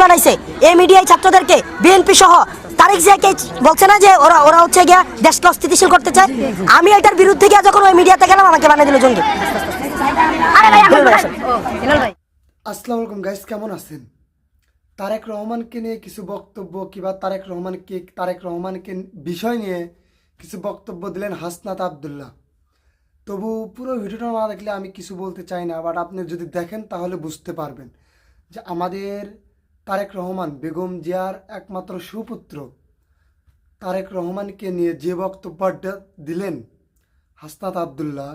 বানাইছে। এই মিডিয়ায় ছাত্রদেরকে বিএনপি সহ তারেক জিয়াকে বলছে না যে ওরা ওরা হচ্ছে গিয়া দেশকে অস্থিতিশীল করতে চায়। আমি এটার বিরুদ্ধে গিয়ে যখন ওই মিডিয়াতে গেলাম আমাকে বানিয়ে দিল জঙ্গি। আসসালামু আলাইকুম গাইস, কেমন আছেন? তারেক রহমানকে নিয়ে কিছু বক্তব্য কিংবা তারেক রহমানকে বিষয় নিয়ে কিছু বক্তব্য দিলেন হাসনাত আব্দুল্লাহ। তবু পুরো ভিডিওটা না দেখলে আমি কিছু বলতে চাই না, বাট আপনি যদি দেখেন তাহলে বুঝতে পারবেন যে আমাদের তারেক রহমান বেগম জিয়ার একমাত্র সুপুত্র তারেক রহমানকে নিয়ে যে বক্তব্যটা দিলেন হাসনাত আব্দুল্লাহ।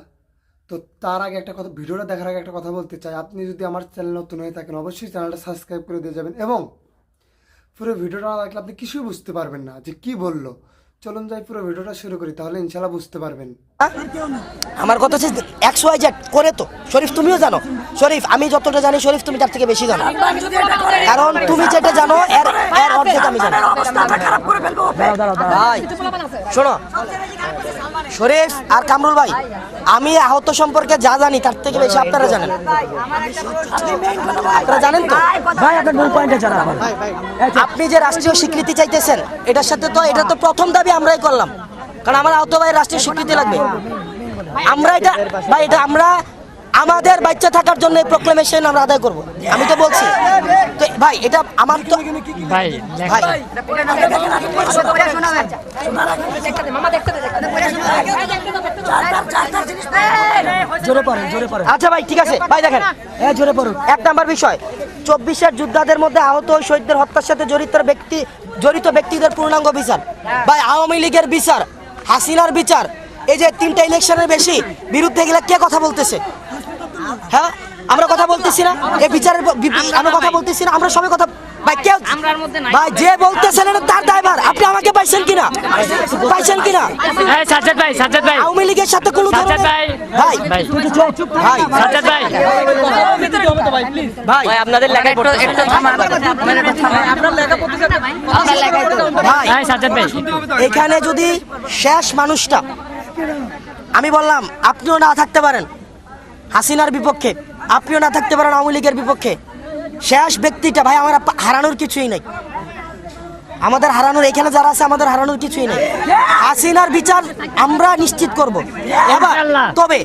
তো তার আগে একটা কথা, ভিডিওটা দেখার আগে একটা কথা বলতে চাই। আপনি যদি আমার চ্যানেল নতুন হয়ে থাকেন অবশ্যই চ্যানেলটা সাবস্ক্রাইব করে দিয়ে যাবেন, এবং পুরো ভিডিওটা না দেখলে আপনি কিছুই বুঝতে পারবেন না যে কি বললো। চলুন যাই পুরো ভিডিওটা শুরু করি, তাহলে ইনশাল্লাহ বুঝতে পারবেন। আমার কথা হচ্ছে XYZ করে তো শরীফ তুমিও জানো। শরীফ আমি যতটা জানি শরীফ তুমি তার থেকে বেশি জানো, কারণ তুমি যেটা জানো এর অর্ধেক আমি জানি। ভাই শোনো শরীফ আর কামরুল ভাই, আমি আহত সম্পর্কে যা জানি তার থেকে বেশি আপনারা জানেন। আপনারা জানেন তো ভাই, আপনার মূল পয়েন্টে জানা। আপনি যে রাষ্ট্রীয় স্বীকৃতি চাইতেছেন এটার সাথে তো এটা তো প্রথম দাবি আমরাই করলাম, কারণ আমার আহত ভাই রাষ্ট্রীয় স্বীকৃতি লাগবে। আমরা এটা ভাই এটা আমরা আমাদের বাচ্চা থাকার জন্য এই প্রক্লেমেশন আমরা আদায় করব। আমি তো বলছি তো ভাই, এটা আমার তো ভাই আচ্ছা ভাই ঠিক আছে ভাই, দেখেন জোরে পড়ুন। 1 নাম্বার বিষয়, 24-এর যোদ্ধাদের মধ্যে আহত ওই শহীদদের হত্যার সাথে জড়িত ব্যক্তিদের পূর্ণাঙ্গ বিচার। ভাই আওয়ামী লীগের বিচার, হাসিনার বিচার, এই যে 3টা ইলেকশনের বেশি বিরুদ্ধে গেলে কে কথা বলতেছে? হ্যাঁ আমরা কথা বলতেছি না, এই বিচারের আমরা কথা বলতেছি না, আমরা সবাই কথা ভাই কেউ ভাই যে বলতেছেন এটা তার দায়ভার। আপনি আমাকে পাইছেন কিনা আওয়ামী লীগের সাথে কোনো ভাই আপনাদের লেখায় এখানে যদি শেষ মানুষটা আমি বললাম, আপনিও না থাকতে পারেন হাসিনার বিপক্ষে, আপনিও না থাকতে পারেন আওয়ামী লীগের বিপক্ষে, শেষ ব্যক্তিটা ভাই আমার হারানোর কিছুই নেই। আমাদের হারানোর এখানে যারা আছে আমাদের হারানোর কিছুই নেই। হাসিনার বিচার আমরা নিশ্চিত করব। এবার তবে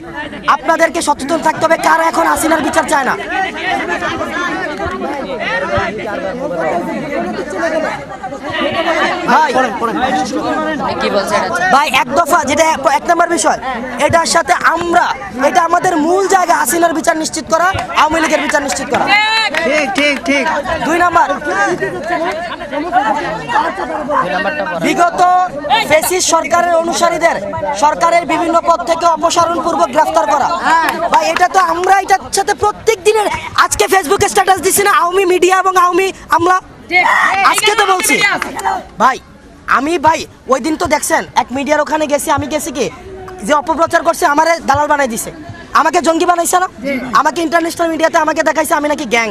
আপনাদেরকে সচেতন থাকতে হবে কারা এখন হাসিনার বিচার চায় না। ভাই এক দফা যেটা 1 নম্বর বিষয়, এটার সাথে আমরা এটা আমাদের মূল জায়গা হাসিনার বিচার নিশ্চিত করা, আওয়ামী লীগের বিচার নিশ্চিত করা। ঠিক 2 নম্বর, বিগত ফ্যাসিস্ট সরকারের অনুসারীদের সরকারের বিভিন্ন পদ থেকে অপসারণ পূর্বক গ্রেফতার করা। ভাই এটা তো আমরা এটার সাথে প্রত্যেক দিনের আজকে ফেসবুকে স্ট্যাটাস দিছি না আওয়ামী মিডিয়া এবং আওয়ামী আমলা, আজকে তো বলছি ভাই। আমি ভাই ওই দিন তো দেখছেন এক মিডিয়ার ওখানে গেছি, আমি গেছি কি যে অপপ্রচার করছে আমারে দালাল বানাই দিছে, আমাকে জঙ্গি বানাইছে না, আমাকে ইন্টারন্যাশনাল মিডিয়াতে আমাকে দেখাইছে আমি নাকি গ্যাং।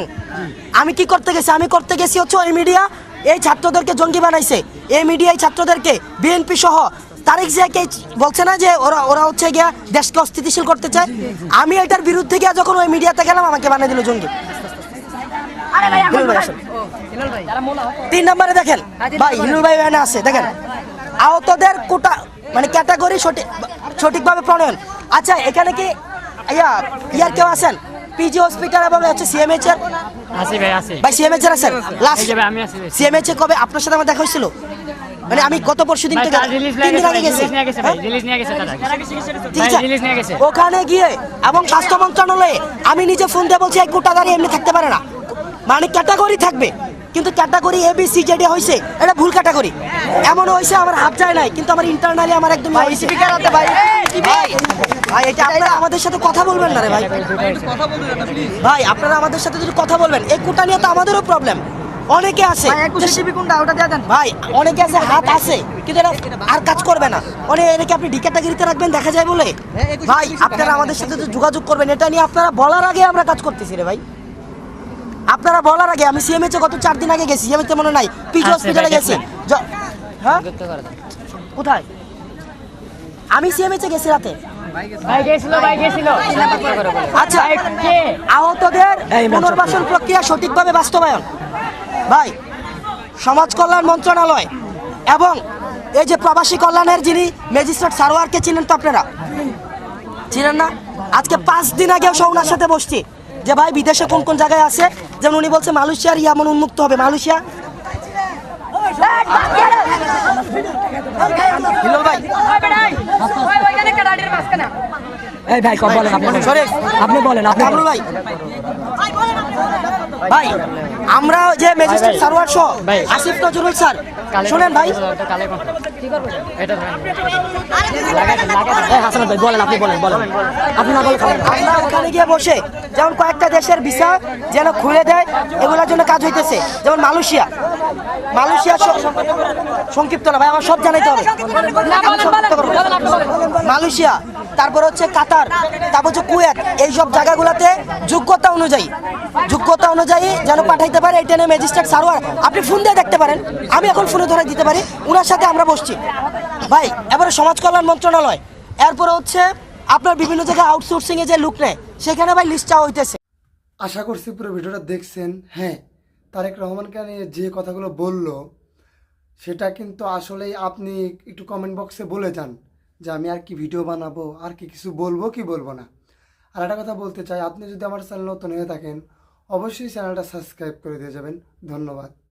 আমি কি করতে গেছি? আমি করতে গেছি হচ্ছে ওই মিডিয়া এই ছাত্রদেরকে জঙ্গি বানাইছে, এই মিডিয়ায় ছাত্রদেরকে বিএনপি সহ তারেক জিয়াকে বলছে না যে ওরা ওরা হচ্ছে গিয়া দেশকে অস্থিতিশীল করতে চায়। আমি এটার বিরুদ্ধে গিয়া যখন ওই মিডিয়াতে গেলাম আমাকে বানিয়ে দিল জঙ্গি। 3 নম্বরে দেখেন ভাই হিলুল ভাই এখানে আছে, দেখেন আহতদের কোটা মানে ক্যাটাগরি সঠিকভাবে প্রণয়ন। আচ্ছা এখানে কি ইয়ার কেউ আছেন পিজি হসপিটাল এবং হচ্ছে সিএমএইচ এর? ভাই সিএমএইচ এর আছেন? লাস্ট সিএমএইচ এ কবে আপনার সাথে আমার দেখা হয়েছিল? মানে আমি গত পরশুদিন থেকে 3 দিন আগে গেছি ওখানে গিয়ে, এবং স্বাস্থ্য মন্ত্রণালয়ে আমি নিজে ফোন দিয়ে বলছি এই কোটাদারি এমনি থাকতে পারে না, মানে ক্যাটাগরি থাকবে, কিন্তু ক্যাটাগরি ABC যেটা হয়েছে এটা ভুল ক্যাটাগরি। এমন হয়েছে আমার হাত যায় নাই, কিন্তু আমার ইন্টারনালি আমার একদম ভাই এটা আপনারা আমাদের সাথে কথা বলবেন না রে ভাই। ভাই আপনারা আমাদের সাথে যদি কথা বলবেন, এই কোটা নিয়ে তো আমাদেরও প্রবলেম। অনেকে আছে ভাই, অনেকে আছে হাত আছে কিন্তু এটা আর কাজ করবে না, অনেকে আপনি ডি ক্যাটাগরিতে রাখবেন দেখা যায় বলে। ভাই আপনারা আমাদের সাথে যোগাযোগ করবেন, এটা নিয়ে আপনারা বলার আগে আমরা কাজ করতেছি রে ভাই। আপনারা বলার আগে আমি সিএমএইচ গত 4 দিন আগে গেছি, সিএমএইচ মনে নাই পিজি হসপিটালে গেছি। হ্যাঁ কোথায়? আমি সিএমএইচ গেছি রাতে। আচ্ছা আহতদের পুনর্বাসন প্রক্রিয়া সঠিকভাবে বাস্তবায়ন, ভাই সমাজ কল্যাণ মন্ত্রণালয় এবং এই যে প্রবাসী কল্যাণের যিনি ম্যাজিস্ট্রেট সারোয়ারকে চিনেন তো আপনারা, চিনেন না? আজকে 5 দিন আগেও ওনার সাথে বসছি যে ভাই বিদেশে কোন কোন জায়গায় আছে, যেমন উনি বলছে মালয়েশিয়ার ইয়ামন উন্মুক্ত হবে। মালয়েশিয়া হিলাল ভাই, এই ভাই কব বলেন আপনি, সরি আপনি বলেন, আপনি কামরুল ভাই, ভাই আমরা যে ম্যাজিস্ট্রেট সারোয়ার সহ আসিফ নজরুল স্যার, শুনেন ভাই, এই হাসান ভাই বলেন, আপনি বলেন, বলেন আপনি না বলেন খাবেন না। আমরা ওখানে গিয়ে বসে যেমন কয়েকটা দেশের ভিসা যেন খুলে দেয় এগুলোর জন্য কাজ হইতেছে, যেমন মালয়েশিয়া সংক্ষিপ্ত না ভাই, আমার সব জানাইতে হবে। মালয়েশিয়া, তারপর হচ্ছে কাতার, তারপর হচ্ছে কুয়েত, এইসব জায়গাগুলোতে যোগ্যতা অনুযায়ী যেন পাঠাইতে পারে। এটা নিয়ে ম্যাজিস্ট্রেট সারোয়ার আপনি ফোন দিয়ে দেখতে পারেন, আমি এখন ফোনে ধরে দিতে পারি, ওনার সাথে আমরা বসছি ভাই। এবারে সমাজ কল্যাণ মন্ত্রণালয়, এরপরে হচ্ছে আপনার বিভিন্ন জায়গায় আউটসোর্সিং এ যে লোক নেয় সেখানে ভাই লিস্ট চাওয়া হইতেছে। আশা করছি পুরো ভিডিওটা দেখছেন। হ্যাঁ, তারেক রহমানকে নিয়ে যে কথাগুলো বললো সেটা কিন্তু আসলেই আপনি একটু কমেন্ট বক্সে বলে যান যে আমি আর কি ভিডিও বানাবো, আর কি কিছু বলবো কি বলবো না। আর একটা কথা বলতে চাই, আপনি যদি আমার চ্যানেল নতুন হয়ে থাকেন অবশ্যই চ্যানেলটা সাবস্ক্রাইব করে দিয়ে যাবেন। ধন্যবাদ।